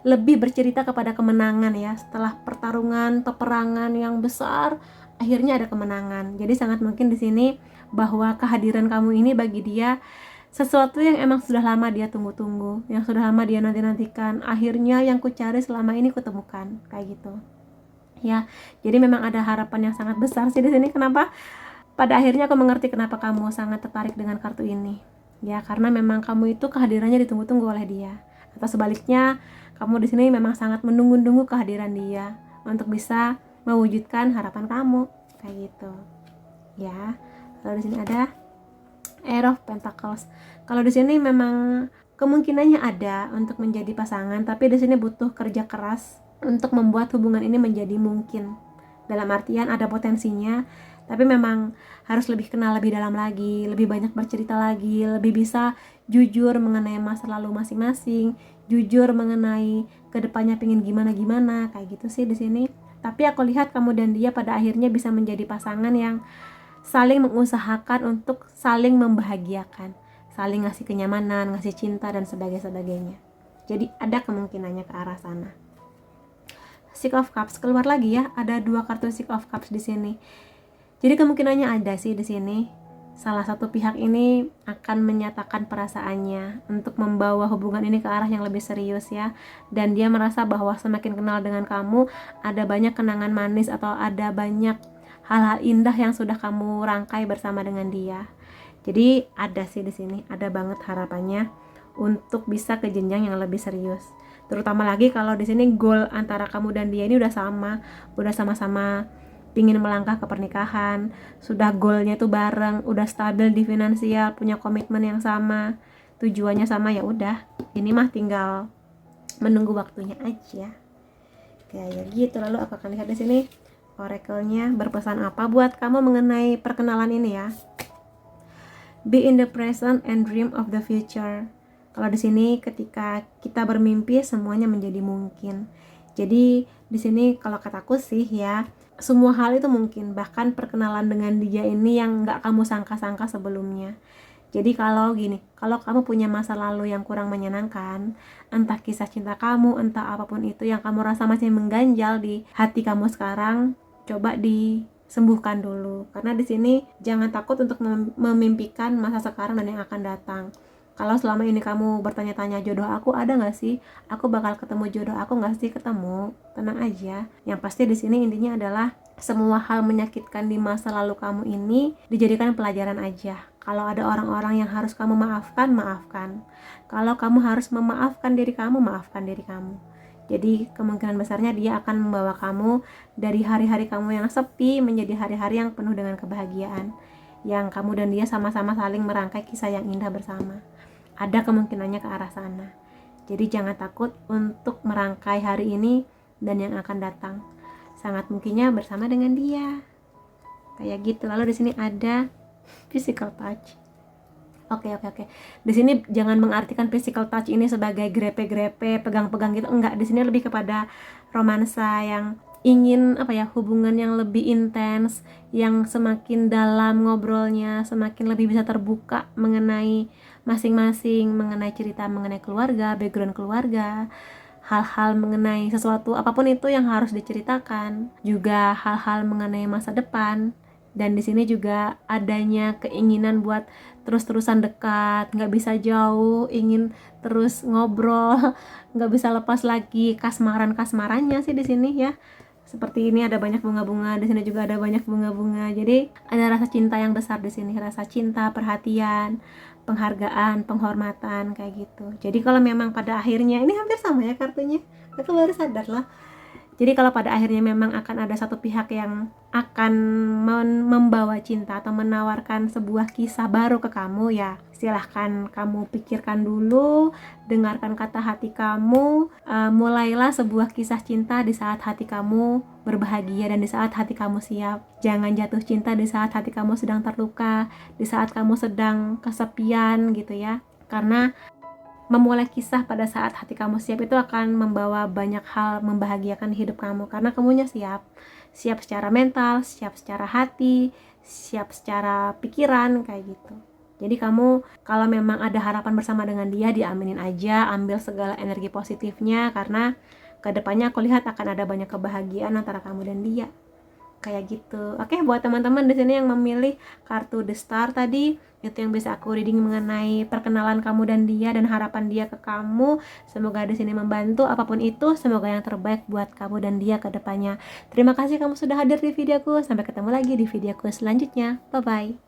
lebih bercerita kepada kemenangan ya. Setelah pertarungan, peperangan yang besar, akhirnya ada kemenangan. Jadi sangat mungkin di sini bahwa kehadiran kamu ini bagi dia sesuatu yang emang sudah lama dia tunggu-tunggu, yang sudah lama dia nanti-nantikan. Akhirnya yang ku cari selama ini kutemukan, kayak gitu. Ya, jadi memang ada harapan yang sangat besar sih di sini. Kenapa? Pada akhirnya aku mengerti kenapa kamu sangat tertarik dengan kartu ini. Ya, karena memang kamu itu kehadirannya ditunggu-tunggu oleh dia. Atau sebaliknya, kamu di sini memang sangat menunggu-nunggu kehadiran dia untuk bisa mewujudkan harapan kamu, kayak gitu. Ya. Lalu di sini ada Air of Pentacles. Kalau di sini memang kemungkinannya ada untuk menjadi pasangan, tapi di sini butuh kerja keras untuk membuat hubungan ini menjadi mungkin. Dalam artian ada potensinya, tapi memang harus lebih kenal lebih dalam lagi, lebih banyak bercerita lagi, lebih bisa jujur mengenai masa lalu masing-masing, jujur mengenai kedepannya pingin gimana-gimana, kayak gitu sih di sini. Tapi aku lihat kamu dan dia pada akhirnya bisa menjadi pasangan yang saling mengusahakan untuk saling membahagiakan, saling ngasih kenyamanan, ngasih cinta dan sebagainya. Jadi ada kemungkinannya ke arah sana. Six of Cups keluar lagi ya, ada 2 kartu Six of Cups di sini. Jadi kemungkinannya ada sih di sini. Salah satu pihak ini akan menyatakan perasaannya untuk membawa hubungan ini ke arah yang lebih serius ya. Dan dia merasa bahwa semakin kenal dengan kamu, ada banyak kenangan manis atau ada banyak hal-hal indah yang sudah kamu rangkai bersama dengan dia. Jadi ada sih di sini, ada banget harapannya untuk bisa ke jenjang yang lebih serius. Terutama lagi kalau di sini goal antara kamu dan dia ini udah sama-sama pingin melangkah ke pernikahan, sudah goalnya tuh bareng, udah stabil di finansial, punya komitmen yang sama, tujuannya sama, ya udah. Ini mah tinggal menunggu waktunya aja. Kayak gitu. Lalu aku akan lihat di sini oracle-nya berpesan apa buat kamu mengenai perkenalan ini ya. Be in the present and dream of the future. Kalau di sini ketika kita bermimpi semuanya menjadi mungkin. Jadi di sini kalau kataku sih ya, semua hal itu mungkin, bahkan perkenalan dengan dia ini yang nggak kamu sangka-sangka sebelumnya. Jadi kalau kamu punya masa lalu yang kurang menyenangkan, entah kisah cinta kamu, entah apapun itu yang kamu rasa masih mengganjal di hati kamu sekarang, coba disembuhkan dulu. Karena di sini jangan takut untuk memimpikan masa sekarang dan yang akan datang. Kalau selama ini kamu bertanya-tanya jodoh aku ada nggak sih? Aku bakal ketemu jodoh aku nggak sih? Ketemu, tenang aja. Yang pasti di sini intinya adalah semua hal menyakitkan di masa lalu kamu ini dijadikan pelajaran aja. Kalau ada orang-orang yang harus kamu maafkan, maafkan. Kalau kamu harus memaafkan diri kamu, maafkan diri kamu. Jadi kemungkinan besarnya dia akan membawa kamu dari hari-hari kamu yang sepi menjadi hari-hari yang penuh dengan kebahagiaan. Yang kamu dan dia sama-sama saling merangkai kisah yang indah bersama. Ada kemungkinannya ke arah sana. Jadi jangan takut untuk merangkai hari ini dan yang akan datang. Sangat mungkinnya bersama dengan dia. Kayak gitu. Lalu di sini ada physical touch. Oke. Di sini jangan mengartikan physical touch ini sebagai grepe-grepe, pegang-pegang gitu. Enggak, di sini lebih kepada romansa yang ingin hubungan yang lebih intens, yang semakin dalam ngobrolnya, semakin lebih bisa terbuka mengenai masing-masing, mengenai cerita mengenai keluarga, background keluarga, hal-hal mengenai sesuatu apapun itu yang harus diceritakan, juga hal-hal mengenai masa depan. Dan di sini juga adanya keinginan buat terus-terusan dekat, nggak bisa jauh, ingin terus ngobrol, nggak bisa lepas lagi kasmarannya sih di sini ya. Seperti ini ada banyak bunga-bunga, di sini juga ada banyak bunga-bunga. Jadi ada rasa cinta yang besar di sini, rasa cinta, perhatian, penghargaan, penghormatan kayak gitu. Jadi kalau memang pada akhirnya ini hampir sama ya kartunya. Aku baru sadar loh. Jadi kalau pada akhirnya memang akan ada satu pihak yang akan membawa cinta atau menawarkan sebuah kisah baru ke kamu, ya silahkan kamu pikirkan dulu, dengarkan kata hati kamu, mulailah sebuah kisah cinta di saat hati kamu berbahagia dan di saat hati kamu siap. Jangan jatuh cinta di saat hati kamu sedang terluka, di saat kamu sedang kesepian gitu ya. Karena memulai kisah pada saat hati kamu siap itu akan membawa banyak hal membahagiakan hidup kamu, karena kamunya siap secara mental, siap secara hati, siap secara pikiran kayak gitu. Jadi kamu kalau memang ada harapan bersama dengan dia, diaminin aja, ambil segala energi positifnya, karena kedepannya aku lihat akan ada banyak kebahagiaan antara kamu dan dia kayak gitu. Oke, buat teman-teman di sini yang memilih kartu The Star tadi, itu yang bisa aku reading mengenai perkenalan kamu dan dia dan harapan dia ke kamu. Semoga di sini membantu, apapun itu semoga yang terbaik buat kamu dan dia ke depannya. Terima kasih kamu sudah hadir di videoku. Sampai ketemu lagi di videoku selanjutnya. Bye bye.